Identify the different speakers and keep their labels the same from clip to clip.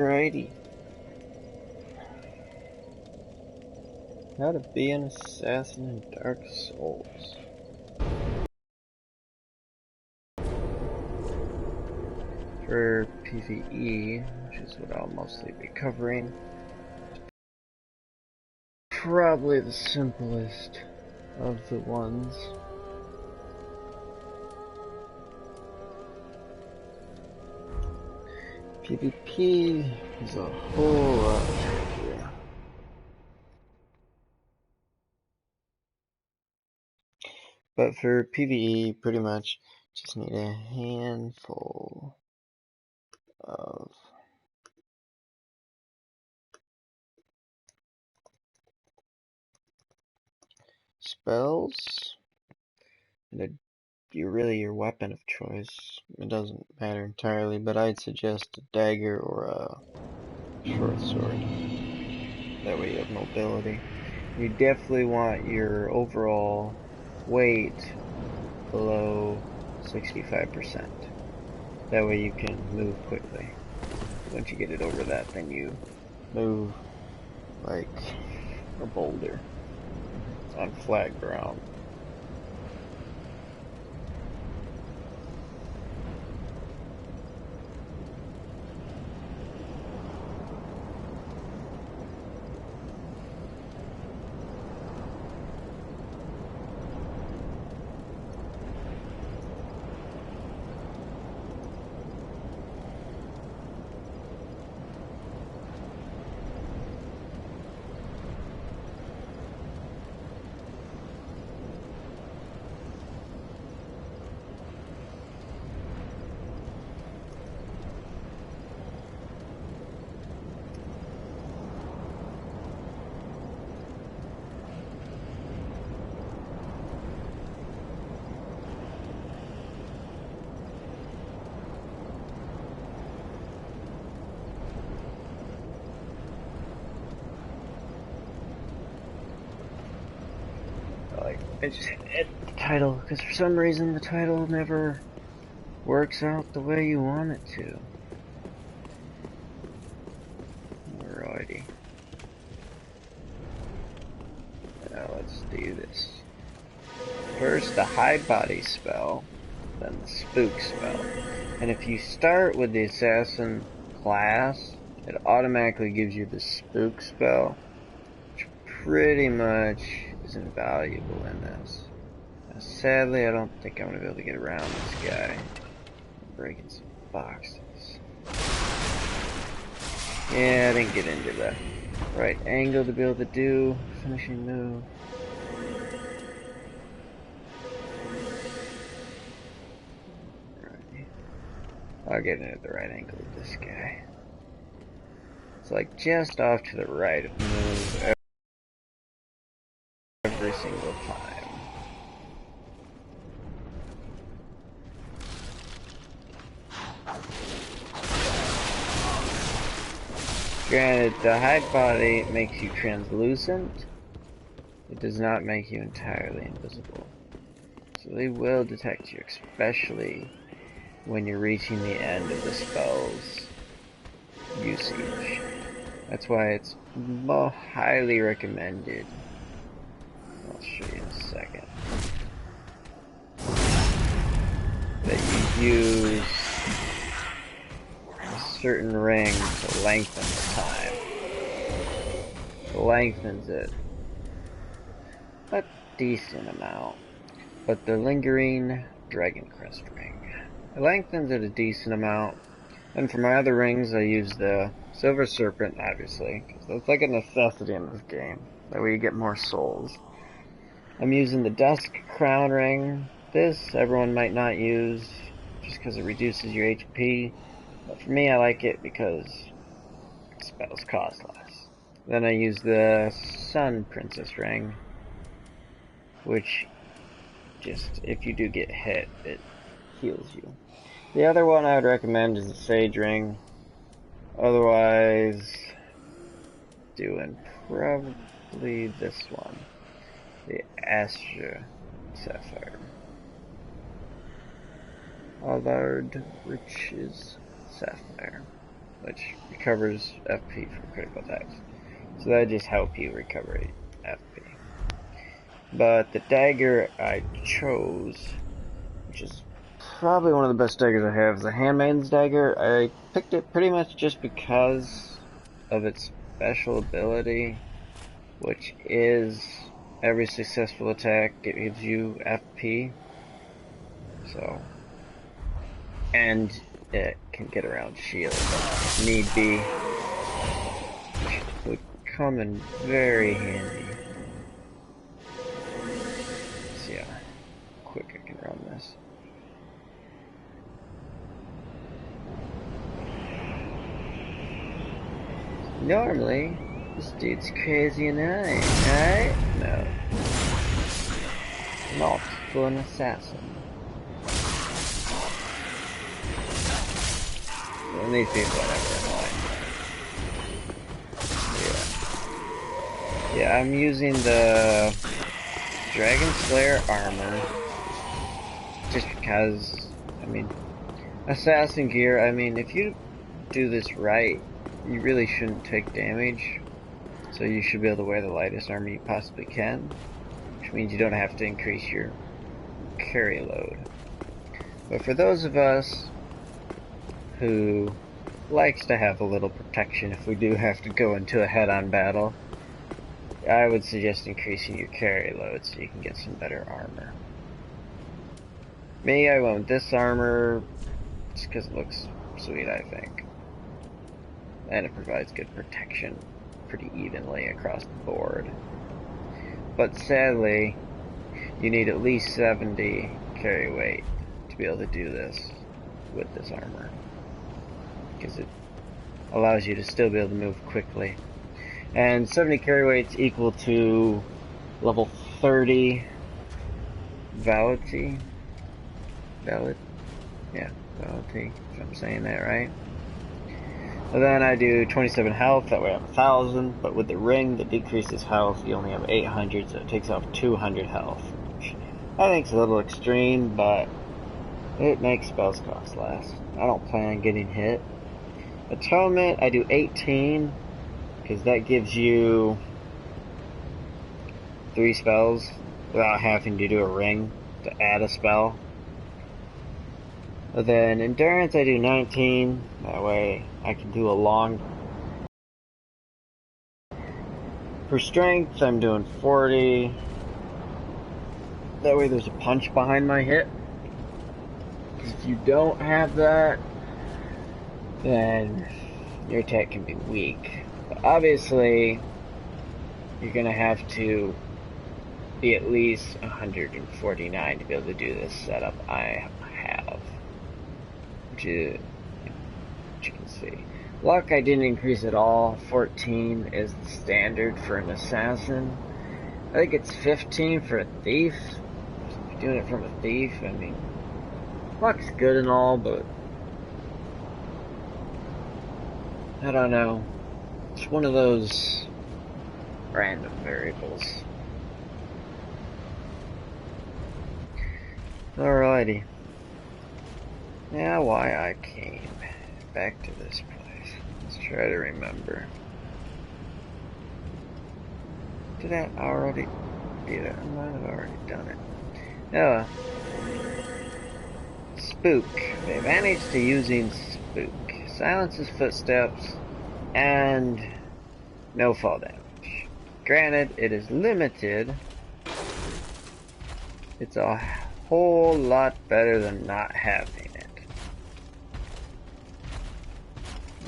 Speaker 1: Alrighty. How to be an assassin in Dark Souls. For PvE, which is what I'll mostly be covering, probably the simplest of the ones. PvP is a whole lot trickier. But for PvE, pretty much just need a handful of spells and your weapon of choice. It doesn't matter entirely, but I'd suggest a dagger or a short sword. That way you have mobility. You definitely want your overall weight below 65%. That way you can move quickly. Once you get it over that, then you move like a boulder on flat ground. I just hit the title, because for some reason the title never works out the way you want it to. Alrighty. Now let's do this. First the hide body spell, then the spook spell. And if you start with the assassin class, it automatically gives you the spook spell, which pretty much is invaluable in this. Now, sadly, I don't think I'm going to be able to get around this guy. I'm breaking some boxes. Yeah, I didn't get into the right angle to be able to do finishing move. Right. I'll get into the right angle with this guy. It's like just off to the right of move every single time. Granted, the hide body makes you translucent. It does not make you entirely invisible. So they will detect you, especially when you're reaching the end of the spell's usage. That's why it's highly recommended. I'll show you in a second. That you use a certain ring to lengthen the time. It lengthens it a decent amount. But the lingering Dragon Crest ring. It lengthens it a decent amount. And for my other rings, I use the Silver Serpent, obviously, because that's like a necessity in this game. That way you get more souls. I'm using the Dusk Crown ring. This everyone might not use, just because it reduces your HP. But for me, I like it because spells cost less. Then I use the Sun Princess ring, which just, if you do get hit, it heals you. The other one I would recommend is the Sage ring. Otherwise, doing probably this one, the Astra Sapphire. Allard Riches Sapphire. which recovers FP from critical attacks. So that just helps you recover FP. But the dagger I chose, which is probably one of the best daggers I have, is the Handmaiden's Dagger. I picked it pretty much just because of its special ability, which is every successful attack it gives you FP. So, and it can get around shield if need be, which would come in very handy. Let's see how quick I can run this. Normally, this dude's crazy annoying, right? No. Not for an assassin. And these people are never annoying. Yeah, I'm using the Dragon Slayer armor just because, I mean, assassin gear, I mean, if you do this right, you really shouldn't take damage, so you should be able to wear the lightest armor you possibly can, which means you don't have to increase your carry load. But for those of us who likes to have a little protection if we do have to go into a head-on battle, I would suggest increasing your carry load so you can get some better armor. Me, I went with this armor just because it looks sweet, I think. And it provides good protection pretty evenly across the board. But sadly, you need at least 70 carry weight to be able to do this with this armor, because it allows you to still be able to move quickly. And 70 carry weight's equal to level 30 Validity. Yeah, Validity, if I'm saying that right. And then I do 27 health, that way I'm 1000, but with the ring that decreases health, you only have 800, so it takes off 200 health. Which I think is a little extreme, but it makes spells cost less. I don't plan on getting hit. Atonement, I do 18, because that gives you 3 spells without having to do a ring to add a spell. And then Endurance, I do 19, that way I can do a long. For Strength, I'm doing 40, that way there's a punch behind my hit. If you don't have that, then your attack can be weak. But obviously, you're going to have to be at least 149 to be able to do this setup I have. Which you can see. Luck I didn't increase at all. 14 is the standard for an assassin. I think it's 15 for a thief. If you're doing it from a thief, I mean, luck's good and all, but I don't know. It's one of those random variables. Alrighty. Now why I came back to this place. Let's try to remember. Did I already do that? I might have already done it. Oh. Spook. The advantage to using Spook. Silences footsteps and no fall damage. Granted, it is limited. It's a whole lot better than not having it.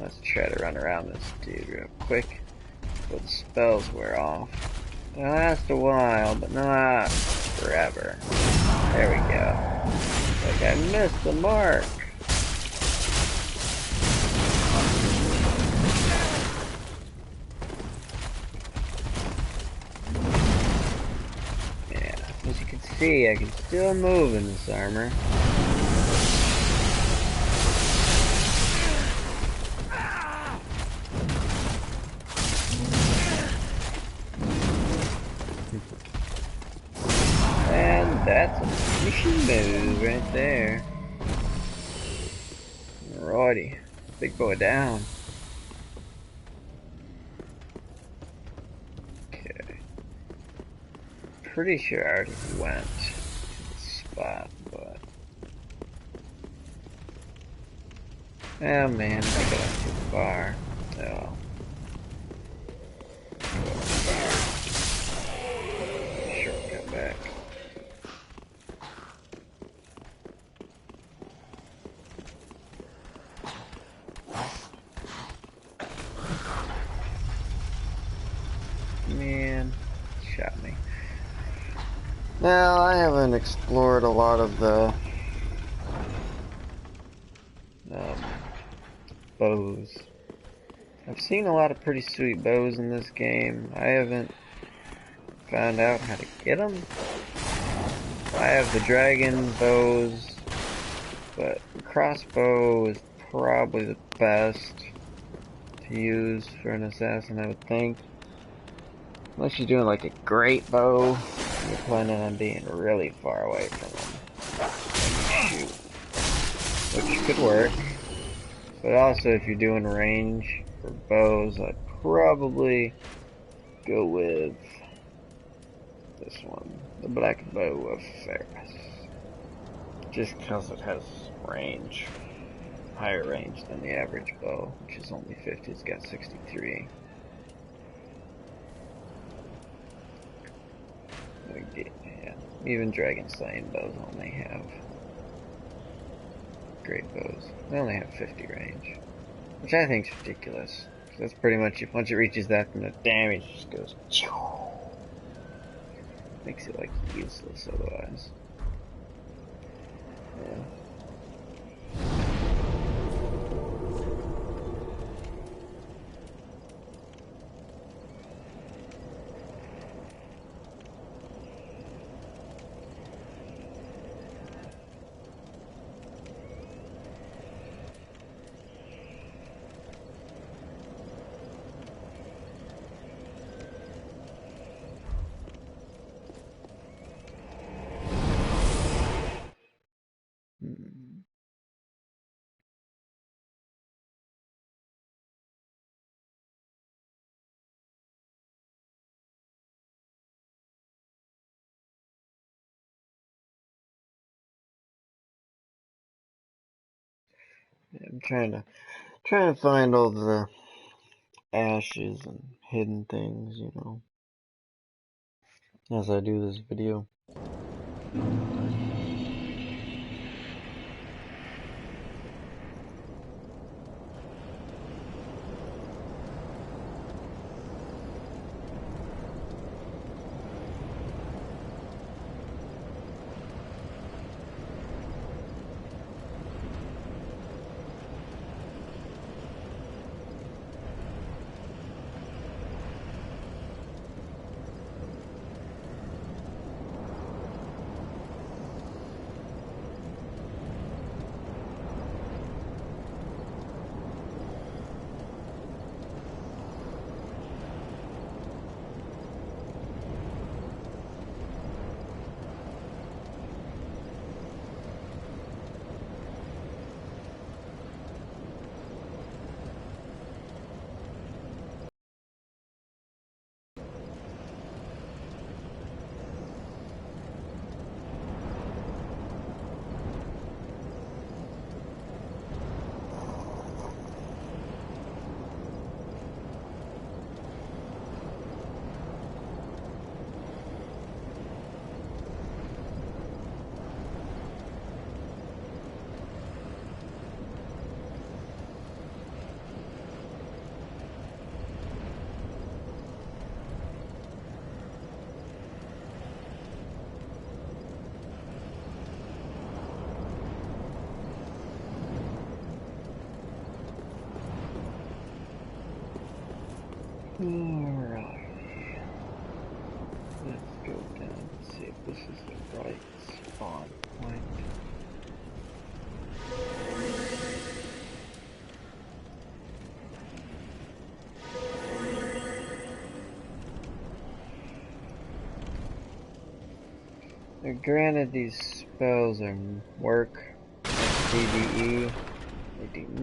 Speaker 1: Let's try to run around this dude real quick before the spells wear off. It'll last a while, but not forever. There we go. Like I missed the mark. Yeah, as you can see, I can still move in this armor. That's a finishing move right there. Alrighty, big boy down. pretty sure I already went to the spot, but... Oh man, I got too far. Oh. Shortcut back. Man, shot me. Now, I haven't explored a lot of the bows. I've seen a lot of pretty sweet bows in this game. I haven't found out how to get them. I have the dragon bows, but crossbow is probably the best to use for an assassin, I would think. Unless you're doing like a great bow, you're planning on being really far away from them. Shoot. Which could work. But also, if you're doing range for bows, I'd probably go with this one, the Black Bow of Ferris. Just because it has range, higher range than the average bow, which is only 50, it's got 63. Yeah, even Dragon Slaying bows only have great bows. They only have 50 range, which I think is ridiculous. That's pretty much, once it reaches that, then the damage just goes. Makes it like useless otherwise. Yeah. I'm trying to find all the ashes and hidden things, you know, as I do this video. Alright. Let's go down and see if this is the right spawn point. Now, granted, these spells work as PvE. They do not